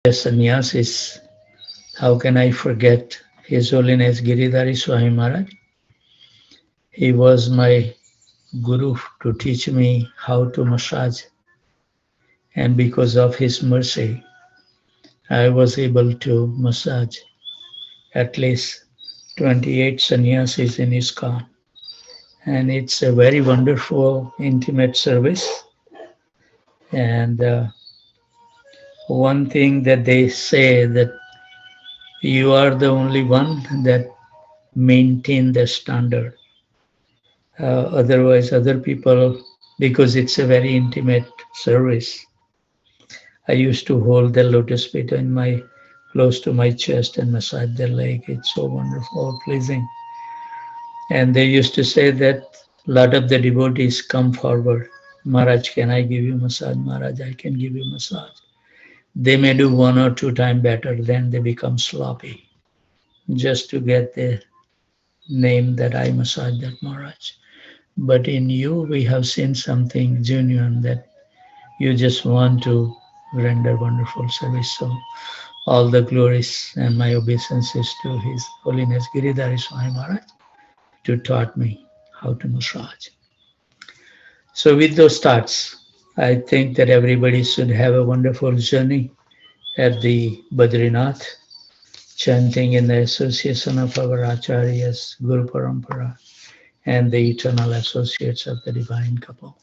The sannyasis, how can I forget His Holiness Giridhari Swami Maharaj? He was my guru to teach me how to massage, and because of his mercy, I was able to massage at least 28 sannyasis in ISKCON. And it's a very wonderful, intimate service. And one thing that they say that you are the only one that maintain the standard. Otherwise, other people, because it's a very intimate service, I used to hold the lotus feet in my close to my chest and massage their leg. It's so wonderful, pleasing. And they used to say that a lot of the devotees come forward. Maharaj, can I give you massage? Maharaj, I can give you massage. They may do 1 or 2 times better, then they become sloppy just to get the name that I massage that Maharaj. But in you, we have seen something genuine that you just want to render wonderful service. So all the glories and my obeisances to His Holiness Giridhari Swami Maharaj to taught me how to massage. So with those thoughts, I think that everybody should have a wonderful journey at the Badrinath, chanting in the association of our Acharyas, Guru Parampara, and the eternal associates of the divine couple.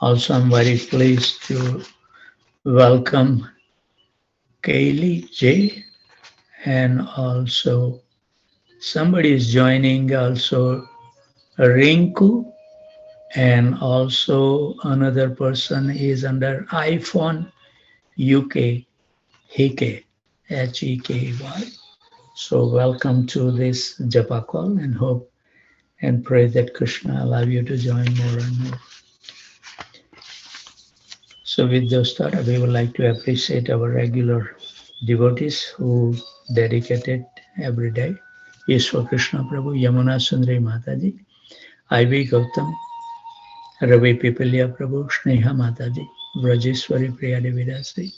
Also, I'm very pleased to welcome Kaylee J, and also somebody is joining, also Rinku, and also another person is under iPhone UK, Hike, Heky. So welcome to this Japa call, and hope and pray that Krishna allow you to join more and more. So with those thoughts, we would like to appreciate our regular devotees who dedicated every day. Ishwar Krishna Prabhu, Yamuna Sundari Mataji, I.V. Gautam, Ravi Pipilia Prabhu, Sneha Mataji, Vrajeshwari Priya Devidasi.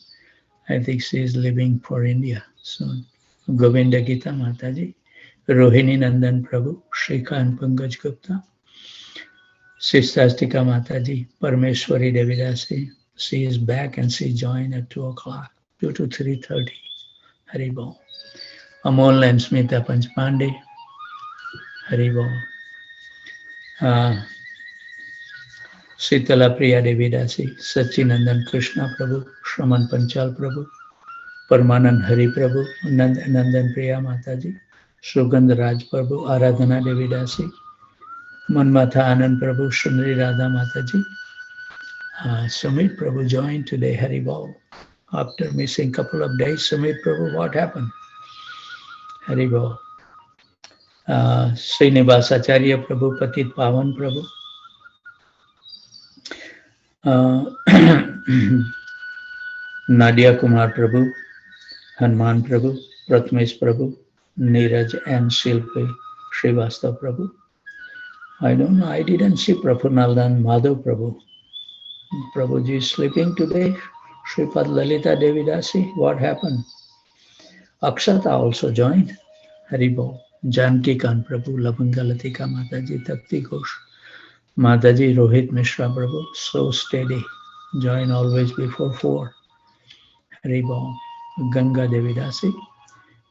I think she is leaving for India soon. Govinda Gita Mataji, Rohini Nandan Prabhu, Shrika and Pankaj Gupta, Sistastika Mataji, Parmeshwari Devidasi. She is back and she joined at 2 o'clock, 2 to 3:30. Haribol. Amol and Smita Panchpande. Haribol. Sitala Priya Devidasi, Sachinandan Krishna Prabhu, Shraman Panchal Prabhu, Parmanand Hari Prabhu, Nandan Priya Mataji, Sugandh Raj Prabhu, Aradhana Devidasi, Manmatha Anand Prabhu, Sundari Radha Mataji. Sumit Prabhu joined today, Haribol. After missing couple of days, Sumit Prabhu, what happened? Haribol. Srinivas Acharya Prabhu, Patit Pavan Prabhu. Nadia Kumar Prabhu, Hanuman Prabhu, Pratmesh Prabhu, Neeraj and Shilpi Srivastav Prabhu. I don't know, I didn't see Prabhunadan Madhav Prabhu. Prabhuji is sleeping today. Sripad Lalita Devidasi, what happened? Akshata also joined. Haribol. Janki Khan Prabhu, Lavanga Latika Mataji, Takti Ghosh. Mataji Rohit Mishra Prabhu, so steady. Join always before 4. Haribol. Ganga Devidasi.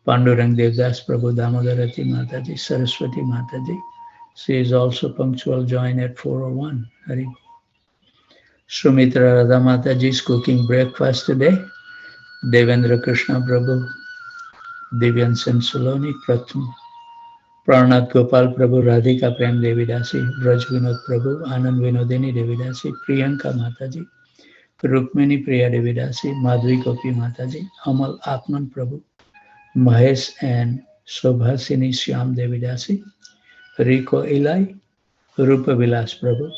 Pandurang Devdas Prabhu, Damodarati Mataji, Saraswati Mataji. She is also punctual, join at 4:01. Haribol. Sumitra Radha Mataji is cooking breakfast today. Devendra Krishna Prabhu, Divyan Sen Soloni, Pranat Gopal Prabhu, Radhika Prem Devidasi, Braj Vinod Prabhu, Anand Vinodini Devidasi, Priyanka Mataji, Rukmini Priya Devidasi, Madhvi Gopi Mataji, Amal Atman Prabhu, Mahesh and Shobhasini Shyam Devidasi, Rico Ilai, Rupa Vilas Prabhu,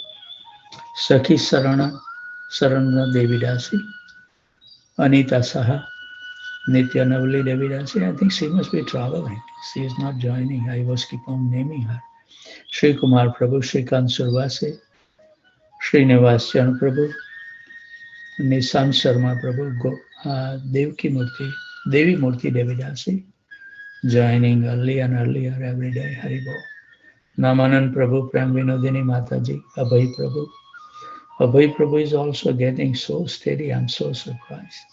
Sakhi Sarana Devidasi, Anita Saha, Nitya Navali Devidasi. I think she must be traveling. She is not joining. I was keep on naming her. Sri Kumar Prabhu, Srikant Survasi, Srinivas Chan Prabhu, Nissan Sharma Prabhu, Devi Murthy Devidasi, joining early and earlier every day. Haribo. Namanand Prabhu, Prem Vinodini Mataji, Abhay Prabhu. Abhay Prabhu is also getting so steady. I'm so surprised.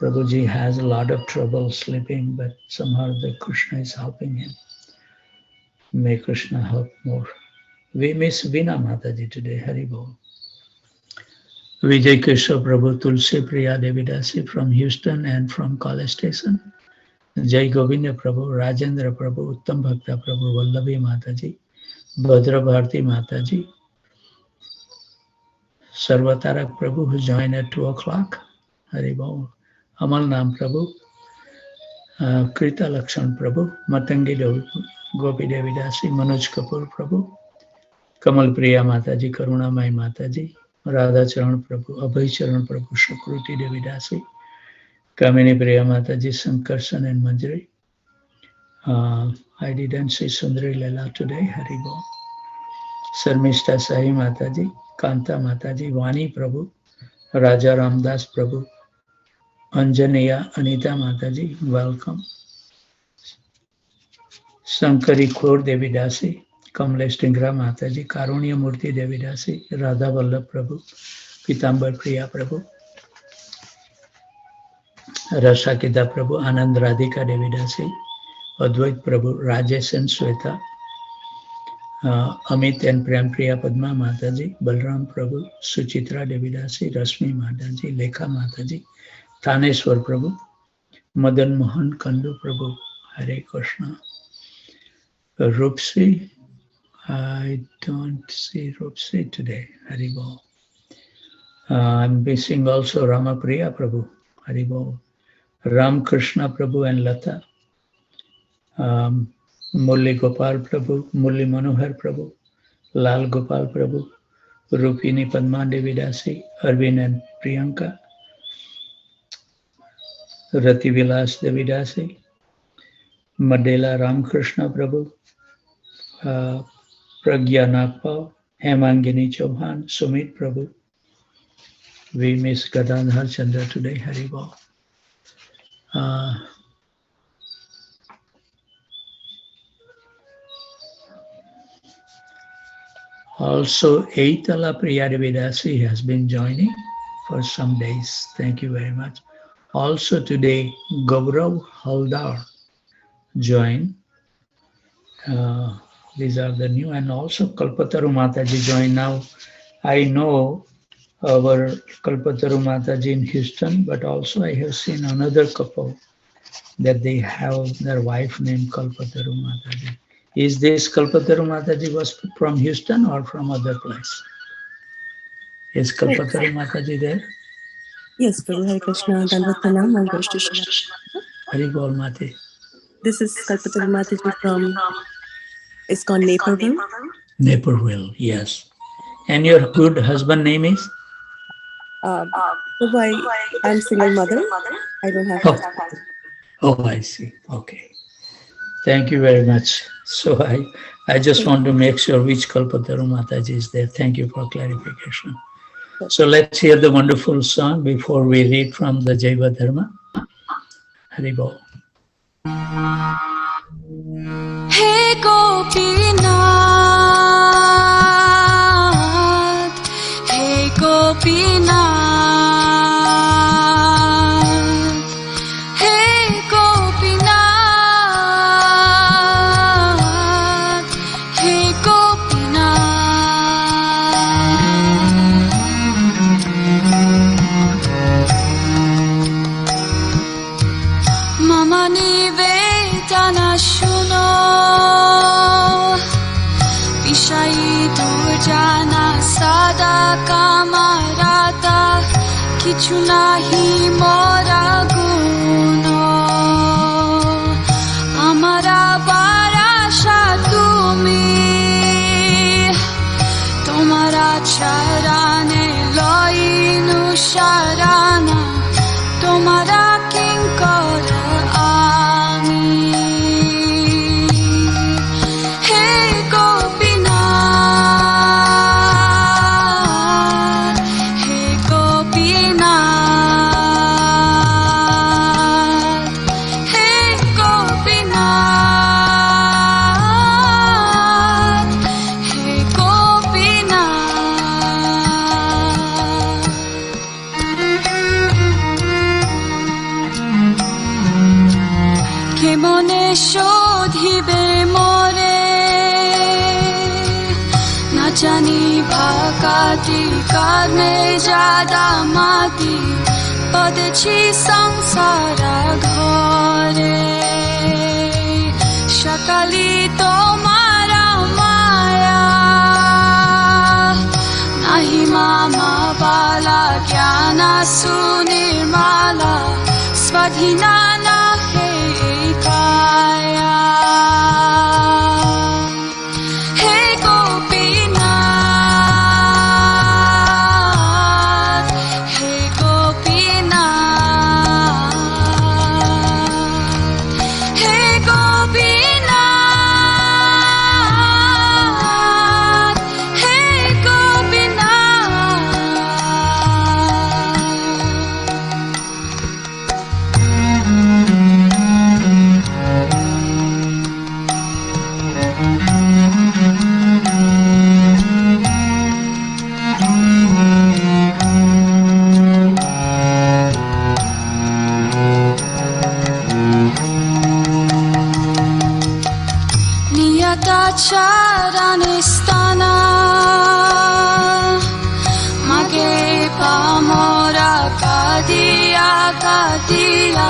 Prabhuji has a lot of trouble sleeping, but somehow the Krishna is helping him. May Krishna help more. We miss Veena Mataji today. Haribo. Vijay Krishna Prabhu, Tulsi Priya Devidasi from Houston and from College Station. Jai Govinda Prabhu, Rajendra Prabhu, Uttam Bhakta Prabhu, Vallavi Mataji, Bhadra Bharti Mataji, Sarvatarak Prabhu who joined at 2 o'clock. Haribol. Amal Nam Prabhu, Krita Lakshan Prabhu, Matangi Gopi Devidasi, Manoj Kapoor Prabhu, Kamal Priya Mataji, Karuna Mai Mataji, Radha Charan Prabhu, Abhay Charan Prabhu, Shakruti Devidasi, Kamini Priya Mataji, Sankarsan and Manjari. I didn't see Sundari Lela today. Haribo. Sarmishta Sahi Mataji, Kanta Mataji, Vani Prabhu, Raja Ramdas Prabhu, Anjaneya Anita Mataji, welcome. Sankari Khor Devidasi, Kamlesh Tingra Mataji, Karunya Murti Devidasi, Radha Vallabh Prabhu, Pitambar Priya Prabhu, Rasakita Prabhu, Anand Radhika Devidasi, Advait Prabhu, Rajesh and Sweta, Amit and Prem Priya Padma Mataji, Balram Prabhu, Suchitra Devidasi, Rasmi Mataji, Lekha Mataji, Thaneswar Prabhu, Madan Mohan Kandu Prabhu, Hare Krishna. Rupsi, I don't see Rupsi today, Haribol. I'm missing also Ramapriya Prabhu, Haribol. Ram Krishna Prabhu and Lata. Mulli Gopal Prabhu, Mulli Manohar Prabhu, Lal Gopal Prabhu, Rupini Padma Devidasi, Arvind and Priyanka, Rati Vilas Devidasi, Madela Ramkrishna Prabhu, Pragya Nagpal, Hemangini Chauhan, Sumit Prabhu. We miss Gadadhar Chandra today, Haribol. Also, Eitala Priya Devidasi has been joining for some days. Thank you very much. Also today, Gaurav Haldar joined. These are the new, and also Kalpataru Mataji joined now. I know our Kalpataru Mataji in Houston, but also I have seen another couple that they have their wife named Kalpataru Mataji. Is this Kalpataru Mataji was from Houston or from other place? Is Kalpataru Mataji there? Yes, Prabhu. Hare Krishna. Dandatanam and Krishna. Haribol Mati. This is Kalpataru Mataji from ISKCON Naperville. Naperville, yes. And your good husband name is? Prabhu, I'm single mother. I don't have husband. Oh, I see. Okay. Thank you very much. So I just want to make sure which Kalpataru Mataji is there. Thank you for clarification. So let's hear the wonderful song before we read from the Jaiva Dharma. Haribol. Hey Gopinath, hey Gopinath, hey Gopinath, hey Gopinath. Mama nivedana shuno, Vishai durjana sada kamarata, kichu nahi mora guno. Amara barasha tumi, tomara charane loinu sharana, tomara kinkara ami. Hey Gopinath, hey Gopinath. মনে শোধিবে মোরে না জানি ভাকাতি কানে জাদা মাতি পদছি সংসার ঘরে সকালি তোমারা মায়া নাহি মামা বালা জ্ঞানা সুনির্মালা স্বাধীনা না হে কায়া হে গোপীনাথ হে গোপীনাথ হে গোপীনাথ হে Gopinath Charanistana Mage pamora kadiya kadiya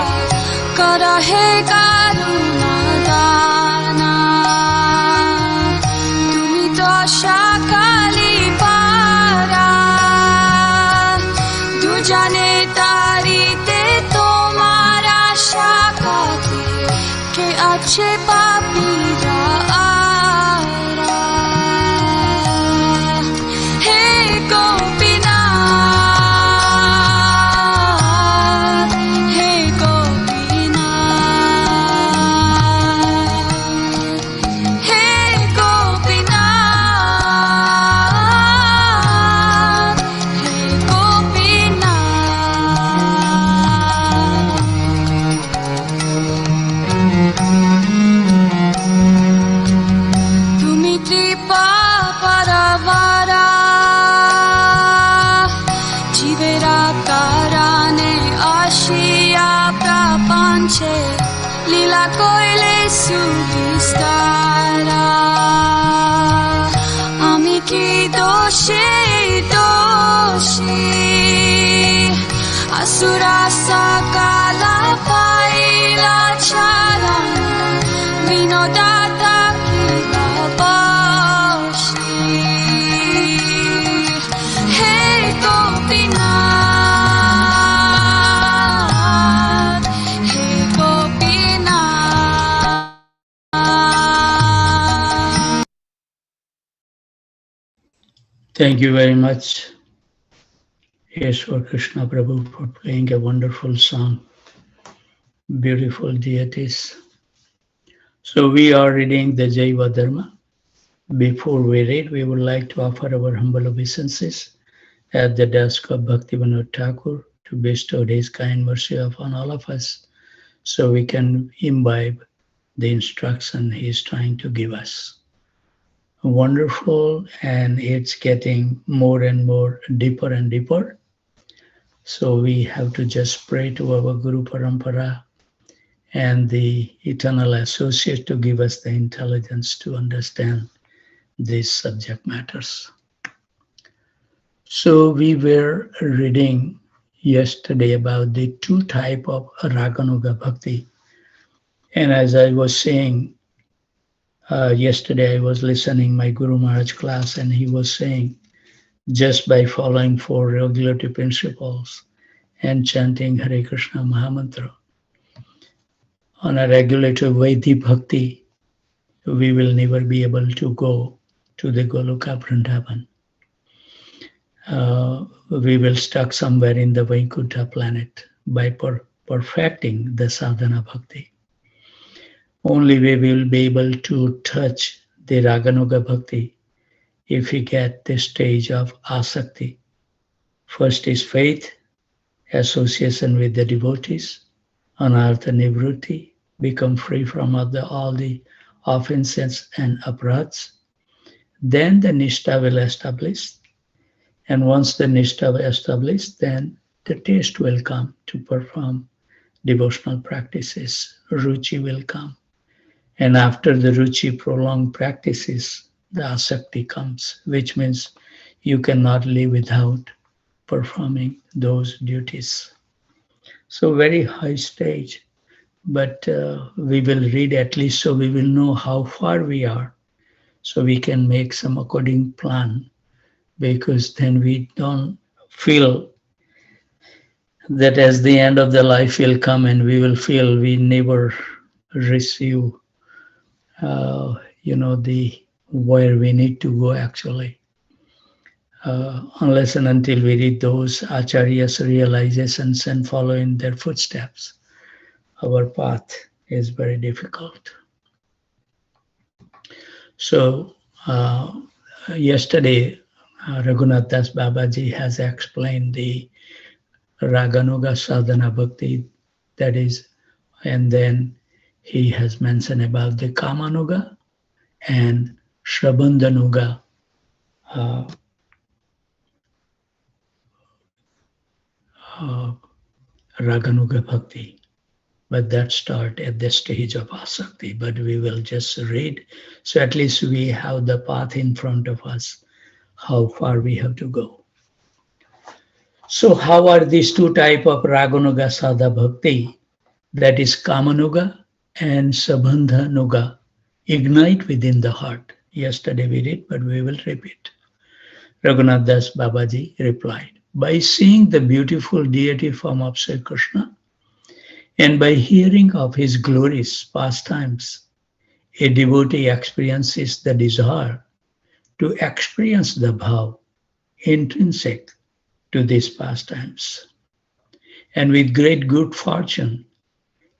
Karahe karuna dana Tumi to shakali para Dujane tarite tomara shakati Ke ache papira Lila koile sugistara Ami ki doshi doshi Asura sakala paila charana Vinodata kila bashi Hey Gopinath Hey Gopinath Thank you very much, Yeshwar Krishna Prabhu, for playing a wonderful song. Beautiful deities. So we are reading the Jaiva Dharma. Before we read, we would like to offer our humble obeisances at the desk of Bhaktivinoda Thakur to bestow his kind mercy upon all of us so we can imbibe the instruction he is trying to give us. Wonderful, and it's getting more and more deeper and deeper. So we have to just pray to our Guru Parampara and the eternal associate to give us the intelligence to understand these subject matters. So we were reading yesterday about the two types of Raganuga Bhakti. And as I was saying, yesterday I was listening my Guru Maharaj class, and he was saying just by following 4 regulatory principles and chanting Hare Krishna Mahamantra on a regulatory Vaidhi Bhakti, we will never be able to go to the Goloka Vrindavan. We will stuck somewhere in the Vaikuntha planet by perfecting the sadhana bhakti. Only we will be able to touch the Raganuga Bhakti if we get the stage of asakti. First is faith, association with the devotees, anartha nivrutti, become free from all the offenses and aparadhs. Then the nishtha will establish. And once the nishtha will establish, then the taste will come to perform devotional practices, ruchi will come. And after the ruchi prolonged practices, the asakti comes, which means you cannot live without performing those duties. So very high stage, but we will read at least so we will know how far we are, so we can make some according plan, because then we don't feel that as the end of the life will come and we will feel we never receive, the where we need to go actually. Unless and until we read those acharyas' realizations and follow in their footsteps, our path is very difficult. So yesterday, Raghunath Das Babaji has explained the Raganuga Sadhana Bhakti, that is, and then he has mentioned about the Kamanuga and Shrabandhanuga Raganuga Bhakti. But that start at the stage of Asakti. But we will just read, so at least we have the path in front of us, how far we have to go. So how are these two types of Raganuga Sadha Bhakti, that is Kamanuga and Sabandhanuga, ignite within the heart? Yesterday we read, but we will repeat. Raghunath Das Babaji replied, by seeing the beautiful deity form of Sri Krishna and by hearing of his glorious pastimes, a devotee experiences the desire to experience the bhav intrinsic to these pastimes. And with great good fortune,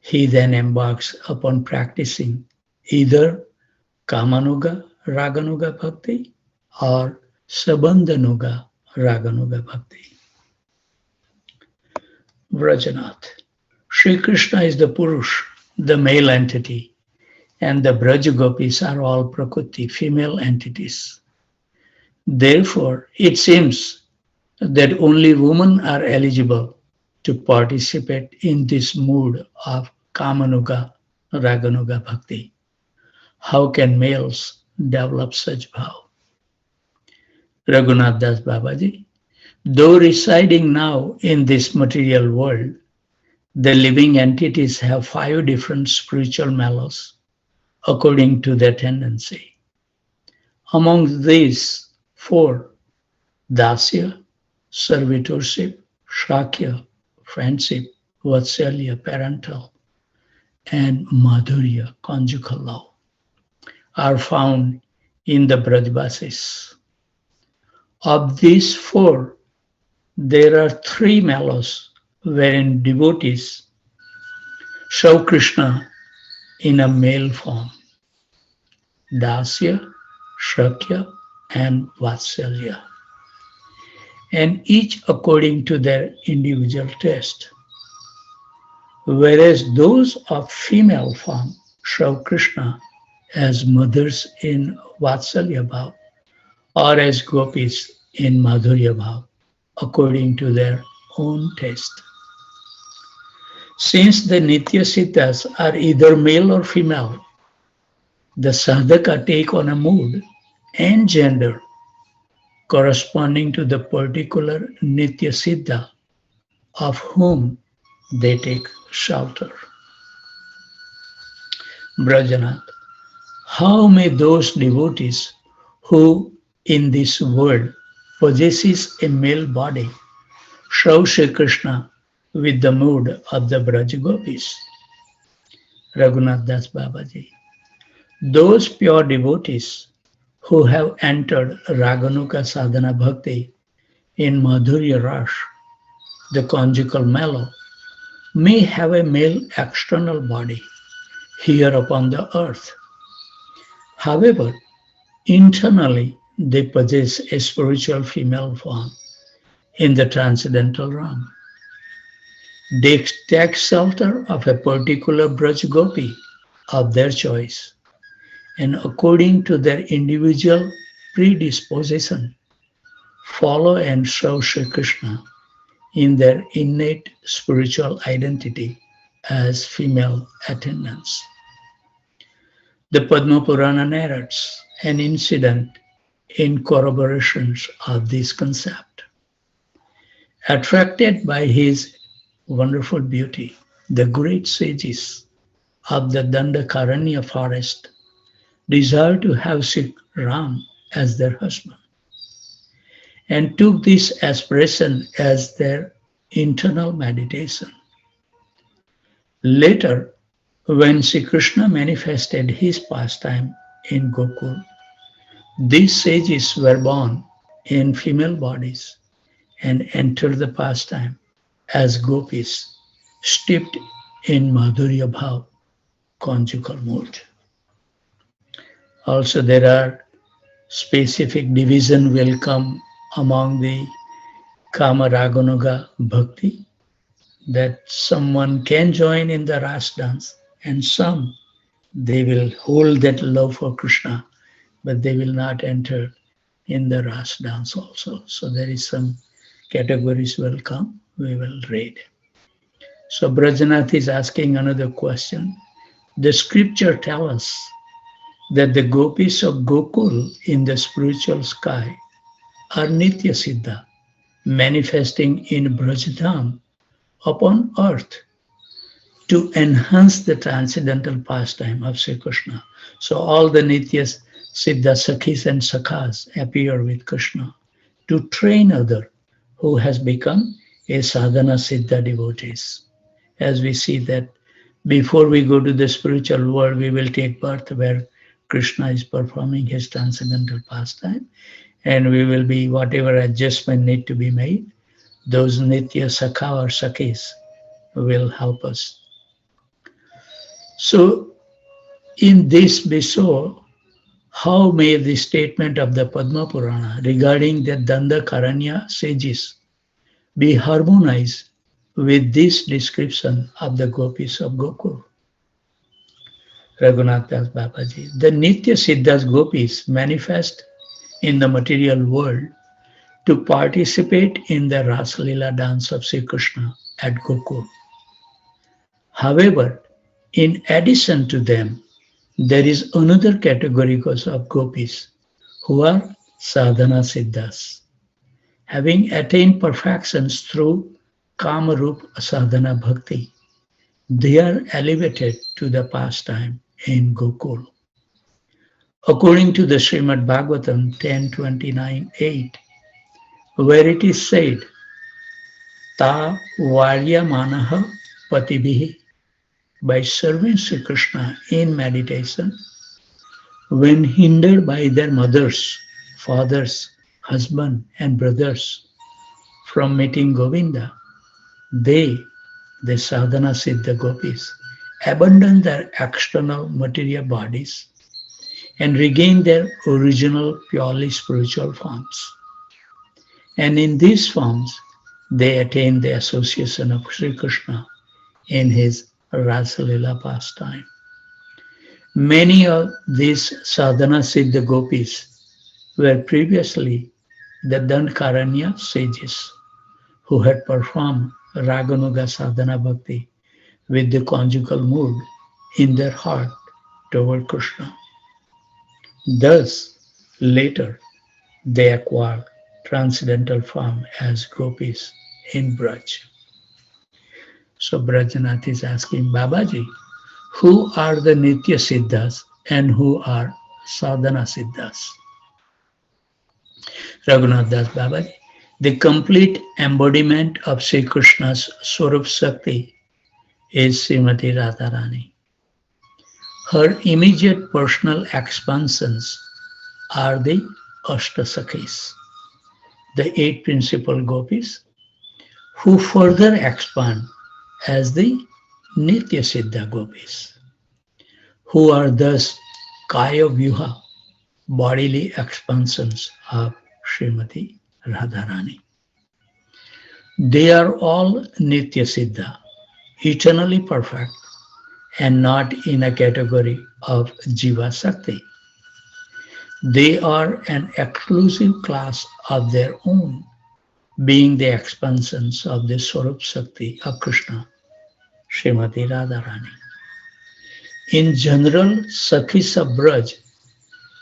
he then embarks upon practicing either Kamanuga Raganuga Bhakti or Sabandhanuga Raganuga Bhakti. Vrajanath. Sri Krishna is the Purush, the male entity, and the Braj Gopis are all Prakriti, female entities. Therefore, it seems that only women are eligible to participate in this mood of Kamanuga Raganuga Bhakti. How can males develop such bhav? Raghunath Das Babaji, though residing now in this material world, the living entities have 5 different spiritual mellows according to their tendency. Among these 4, Dasya, servitorship, Shakya, friendship, Vatsalya, parental, and Madhurya, conjugal love, are found in the Brajvasis. Of these 4, there are 3 mellows wherein devotees show Krishna in a male form, Dasya, Shakya, and Vatsalya, and each according to their individual taste. Whereas those of female form show Krishna as mothers in Vatsalya Bhav or as gopis in Madhurya Bhav, according to their own taste. Since the Nitya Siddhas are either male or female, the sadhaka take on a mood and gender corresponding to the particular Nitya Siddha of whom they take shelter. Brajanath, how may those devotees who in this world possesses a male body show Shri Krishna with the mood of the Braj Gopis? Raghunath Das Babaji, those pure devotees who have entered Raganuga Sadhana Bhakti in Madhurya Rash, the conjugal mellow, may have a male external body here upon the earth. However, internally they possess a spiritual female form in the transcendental realm. They take shelter of a particular Braj Gopi of their choice, and according to their individual predisposition, follow and serve Sri Krishna in their innate spiritual identity as female attendants. The Padma Purana narrates an incident in corroboration of this concept. Attracted by his wonderful beauty, the great sages of the Dandakaranya forest desired to have Sri Ram as their husband and took this aspiration as their internal meditation. Later, when Sri Krishna manifested his pastime in Gokul, these sages were born in female bodies and entered the pastime as gopis, steeped in Madhurya Bhav, conjugal mood. Also, there are specific division will come among the Kama Raganuga Bhakti, that someone can join in the Ras dance and some they will hold that love for Krishna, but they will not enter in the Ras dance also. So there is some categories will come, we will read. So Brajanath is asking another question. The scripture tells us that the gopis of Gokul in the spiritual sky are Nitya Siddha, manifesting in Brajadham upon earth to enhance the transcendental pastime of Sri Krishna. So all the Nitya Siddha Sakhis and Sakhas appear with Krishna to train other who has become a sadhana siddha devotees. As we see that before we go to the spiritual world, we will take birth where Krishna is performing his transcendental pastime, and we will be whatever adjustment need to be made, those Nitya Sakha or Sakhis will help us. So in this be so, how may the statement of the Padma Purana regarding the Dandakaranya sages be harmonized with this description of the gopis of Gokul? Raghunath Das Babaji, the Nitya Siddhas gopis manifest in the material world to participate in the Rasalila dance of Sri Krishna at Gokul. However, in addition to them, there is another category of gopis who are sadhana siddhas, having attained perfections through Kamarup sadhana bhakti. They are elevated to the pastime in Gokul. According to the Srimad Bhagavatam 10:29-8, where it is said, Ta Varya Manaha Patibihi, by serving Sri Krishna in meditation, when hindered by their mothers, fathers, husband, and brothers from meeting Govinda, they, the sadhana siddha gopis, abandon their external material bodies and regain their original purely spiritual forms. And in these forms, they attain the association of Sri Krishna in his Rasalila pastime. Many of these sadhana siddha gopis were previously the Dandakaranya sages who had performed Raganuga sadhana bhakti with the conjugal mood in their heart toward Krishna. Thus, later, they acquired transcendental form as gopis in Braj. So Brajanath is asking Babaji, who are the Nitya Siddhas and who are Sadhana Siddhas? Raghunath Das Babaji, the complete embodiment of Sri Krishna's Swarup Shakti is Srimati Radharani. Her immediate personal expansions are the Ashtasakhis, the 8 principal gopis, who further expand as the Nitya Siddha gopis, who are thus Kaya Vyuha, bodily expansions of Srimati Radharani. They are all Nitya Siddha, eternally perfect, and not in a category of Jiva Sakti. They are an exclusive class of their own, being the expansions of the Swarup Shakti of Krishna, Srimati Radharani. In general, Sakhis of Braj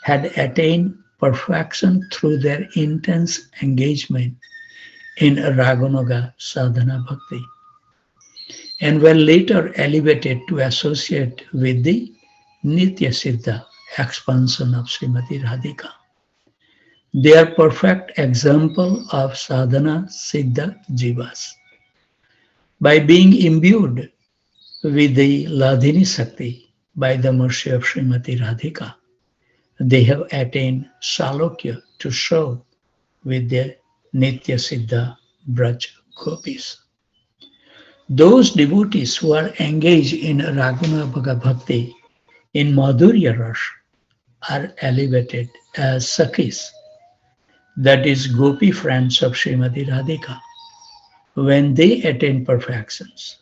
had attained perfection through their intense engagement in Raganuga sadhana bhakti and were later elevated to associate with the Nitya Siddha expansion of Srimati Radhika. They are perfect example of sadhana siddha jivas. By being imbued with the Ladhini Sakti by the mercy of Srimati Radhika, they have attained Salokya to show with their Nitya Siddha Braj Gopis. Those devotees who are engaged in Raghunaga Bhakti in Madhurya Ras are elevated as Sakhis, that is Gopi friends of Srimati Radhika, when they attain perfections.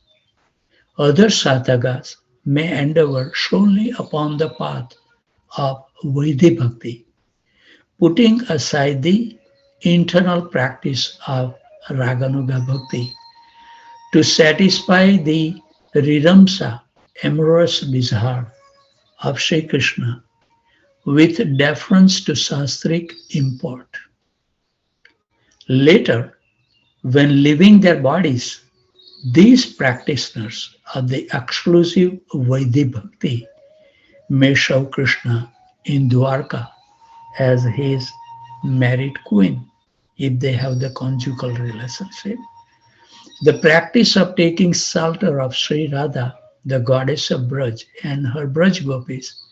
Other sadhakas may endeavor solely upon the path of Vaidhi Bhakti, putting aside the internal practice of Raganuga Bhakti to satisfy the Riramsa, amorous desire of Sri Krishna with deference to Shastric import. Later, when leaving their bodies, these practitioners of the exclusive Vaidhi Bhakti may show Krishna in Dwarka as his married queen if they have the conjugal relationship. The practice of taking shelter of Sri Radha, the goddess of Braj, and her Braj Gopis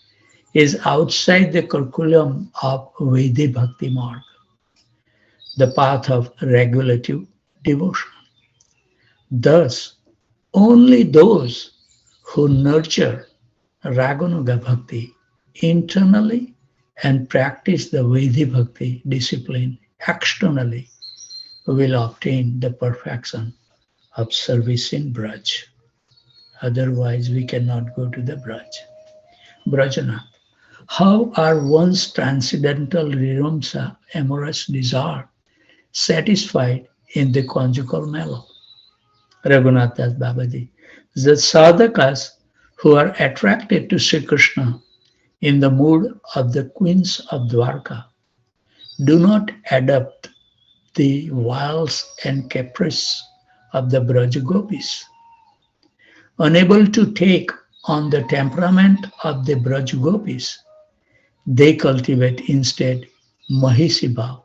is outside the curriculum of Vaidhi Bhakti Marg, the path of regulative devotion. Thus, only those who nurture Raganuga Bhakti internally and practice the Vaidhi Bhakti discipline externally will obtain the perfection of service in Braj. Otherwise, we cannot go to the Braj. Brajanath. How are one's transcendental Riramsa, amorous desire, satisfied in the conjugal mellow? Raghunath Das Babaji. The sadhakas who are attracted to Sri Krishna in the mood of the queens of Dwarka do not adopt the wiles and caprice of the Braj Gopis. Unable to take on the temperament of the Braj Gopis, they cultivate instead Mahisi Bhav,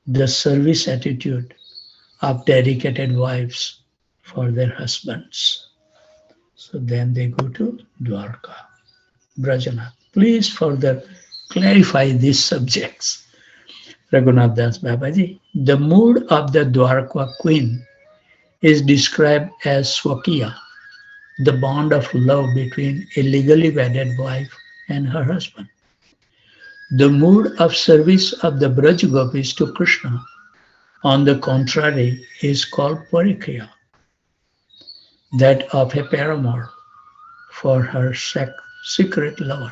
the service attitude of dedicated wives for their husbands. So then they go to Dwarka. Brajanath, please further clarify these subjects. Raghunath Das Babaji, the mood of the Dwarka queen is described as Swakiya, the bond of love between a legally wedded wife and her husband. The mood of service of the Braj Gopis to Krishna, on the contrary, is called Parikriya, that of a paramour for her secret lover.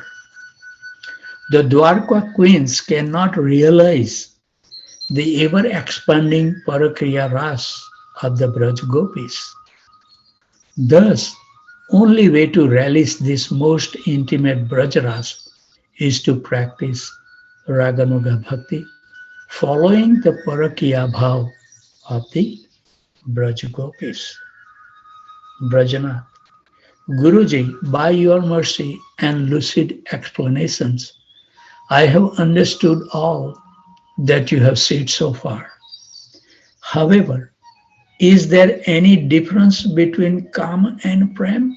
The Dwarka queens cannot realize the ever-expanding Parakriya Ras of the Braj Gopis. Thus, only way to relish this most intimate Braj Ras is to practice Raganuga Bhakti, following the Parakriya Bhav of the Braj Gopis. Brajanath, Guruji, by your mercy and lucid explanations, I have understood all that you have said so far. However, is there any difference between Kama and Prem?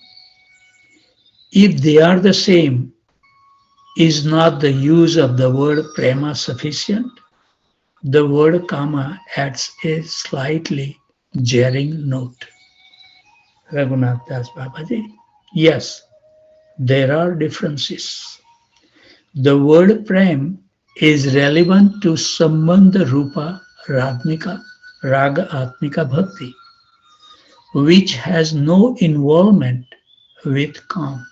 If they are the same, is not the use of the word Prema sufficient? The word Kama adds a slightly jarring note. Raghunath Das Babaji, yes, there are differences. The word Prem is relevant to Sambandha Rupa Radmika, Raga Atmika Bhakti, which has no involvement with Kam.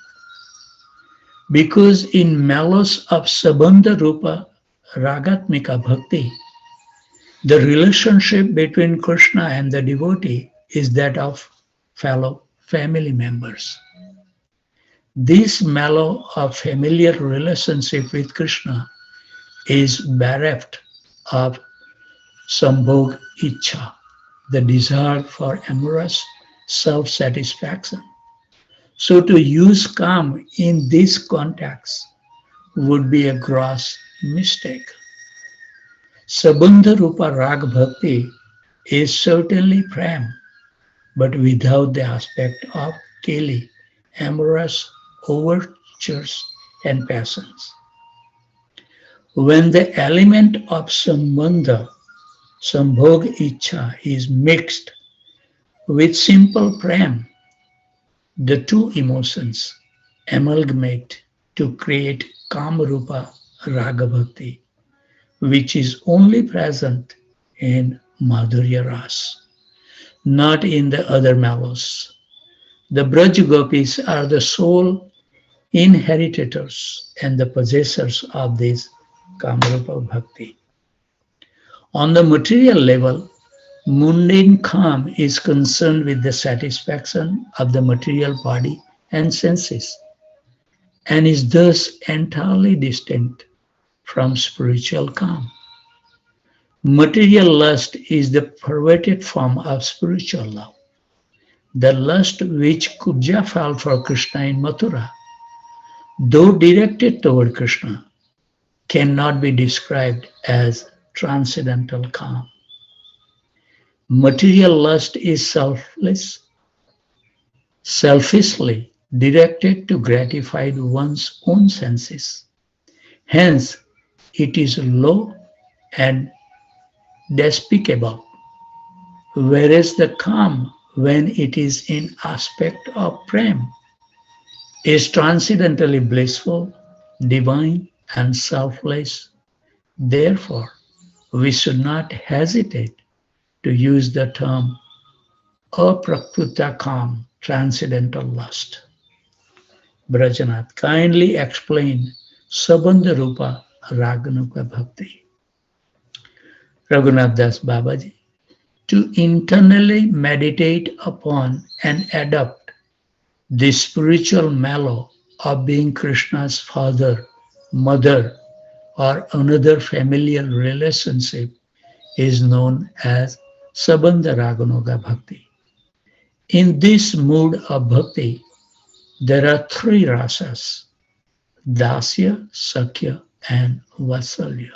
Because in mellows of Sambandha Rupa Ragatmika Bhakti, the relationship between Krishna and the devotee is that of fellow family members. This mellow of familiar relationship with Krishna is bereft of sambhog ichha, the desire for amorous self-satisfaction. So to use calm in this context would be a gross mistake. Sabandha Rupa Rag Bhakti is certainly prem, but without the aspect of keli, amorous overtures and passions. When the element of sambandha, sambhog ichha, is mixed with simple prem, the two emotions amalgamate to create Kamarupa Raga Bhakti, which is only present in Madhurya Ras, not in the other mellows. The Braj Gopis are the sole inheritors and the possessors of this Kamarupa Bhakti. On the material level, mundane calm is concerned with the satisfaction of the material body and senses, and is thus entirely distinct from spiritual calm. Material lust is the perverted form of spiritual love. The lust which Kubja felt for Krishna in Mathura, though directed toward Krishna, cannot be described as transcendental calm. Material lust is selfishly directed to gratify one's own senses. Hence, it is low and despicable, whereas the calm, when it is in aspect of prem, is transcendently blissful, divine, and selfless. Therefore, we should not hesitate to use the term aprakruta calm, transcendental lust. Brajanath, kindly explain Sabandha Rupa Raganuga Bhakti. Raghunath Das Babaji, to internally meditate upon and adopt the spiritual mellow of being Krishna's father, mother, or another familiar relationship is known as Sabandha Raganuga Bhakti. In this mood of bhakti, there are three rasas: Dasya, Sakya, and Vatsalya.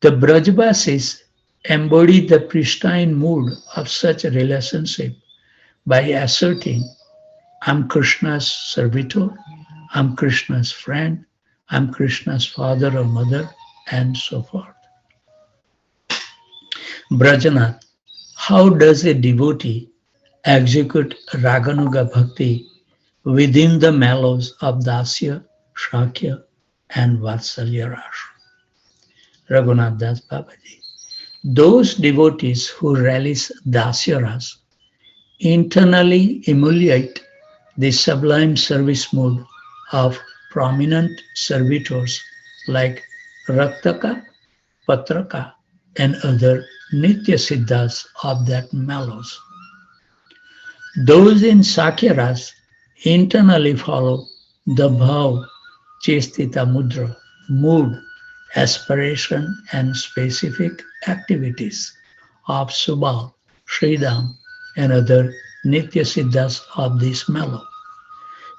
The Brajbasis embody the pristine mood of such a relationship by asserting, I'm Krishna's servitor, I'm Krishna's friend, I'm Krishna's father or mother, and so forth. Brajanath, how does a devotee execute Raganuga Bhakti within the mellows of Dasya, Shakya, and Vatsalya Rasa? Raghunath Das Babaji, those devotees who relish Dasya Rasa internally emulate the sublime service mood of prominent servitors like Raktaka, Patraka, and other Nitya Siddhas of that mellows. Those in Sakya Rasa internally follow the bhav, chestita mudra, mood, aspiration, and specific activities of Subal, Sridham, and other Nitya Siddhas of this mellow.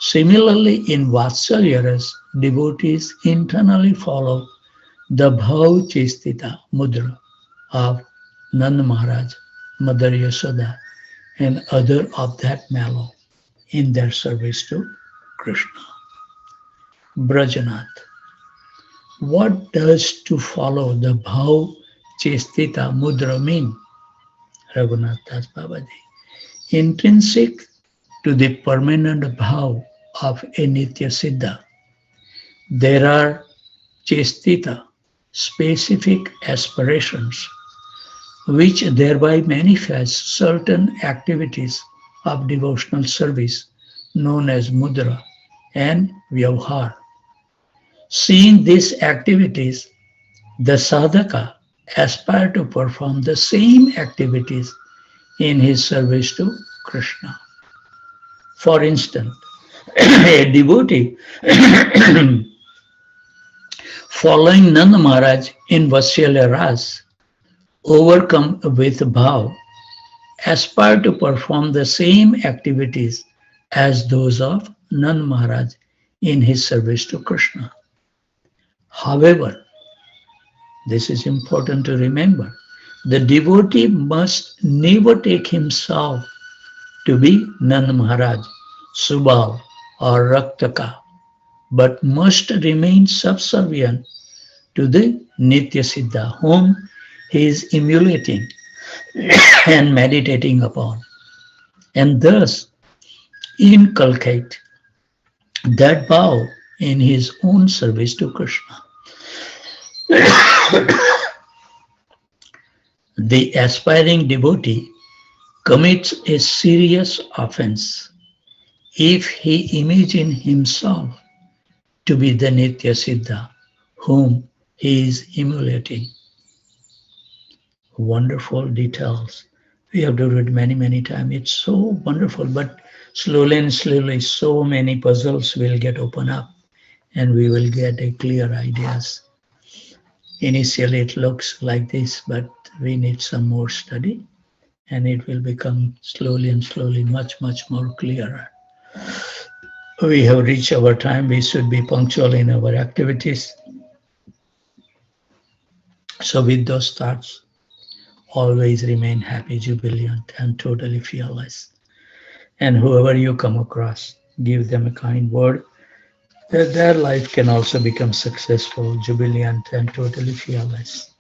Similarly, in Vatsalya Rasa, devotees internally follow the bhav chestita mudra of Nanda Maharaj, Mother Yasoda, and other of that mellow in their service to Krishna. Brajanath, what does to follow the bhav chestita mudra mean? Raghunath Das Babaji, intrinsic to the permanent bhav of a Nitya Siddha, there are chestita, specific aspirations, which thereby manifest certain activities of devotional service known as mudra and vyavhar. Seeing these activities, the sadhaka aspires to perform the same activities in his service to Krishna. For instance, a devotee following Nanda Maharaj in Vatsala Ras, overcome with bhav, aspire to perform the same activities as those of Nanda Maharaj in his service to Krishna. However, this is important to remember, the devotee must never take himself to be Nanda Maharaj, Subal or Raktaka, but must remain subservient to the Nitya Siddha, whom he is emulating and meditating upon, and thus inculcate that vow in his own service to Krishna. The aspiring devotee commits a serious offense if he imagines himself to be the Nitya Siddha whom he is emulating. Wonderful details. We have to read many, many times. It's so wonderful, but slowly and slowly, so many puzzles will get opened up and we will get a clear ideas. Initially, it looks like this, but we need some more study and it will become slowly and slowly much, much more clearer. We have reached our time. We should be punctual in our activities. So with those thoughts, always remain happy, jubilant, and totally fearless. And whoever you come across, give them a kind word that their life can also become successful, jubilant, and totally fearless.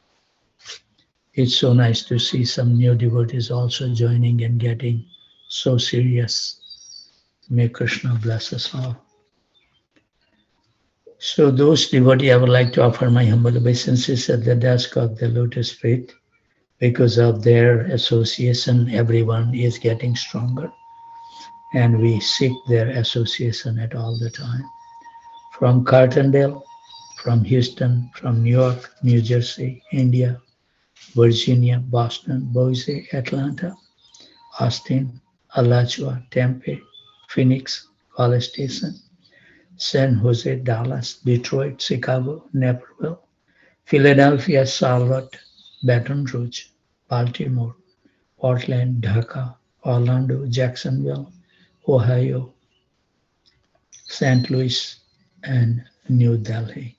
It's so nice to see some new devotees also joining and getting so serious. May Krishna bless us all. So those devotees, I would like to offer my humble obeisances at the desk of the Lotus Feet. Because of their association, everyone is getting stronger. And we seek their association at all the time. From Cartondale, from Houston, from New York, New Jersey, India, Virginia, Boston, Boise, Atlanta, Austin, Alachua, Tempe, Phoenix, College Station, San Jose, Dallas, Detroit, Chicago, Naperville, Philadelphia, Charlotte, Baton Rouge, Baltimore, Portland, Dhaka, Orlando, Jacksonville, Ohio, St. Louis, and New Delhi.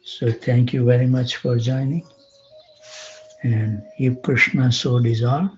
So thank you very much for joining. And if Krishna so desire,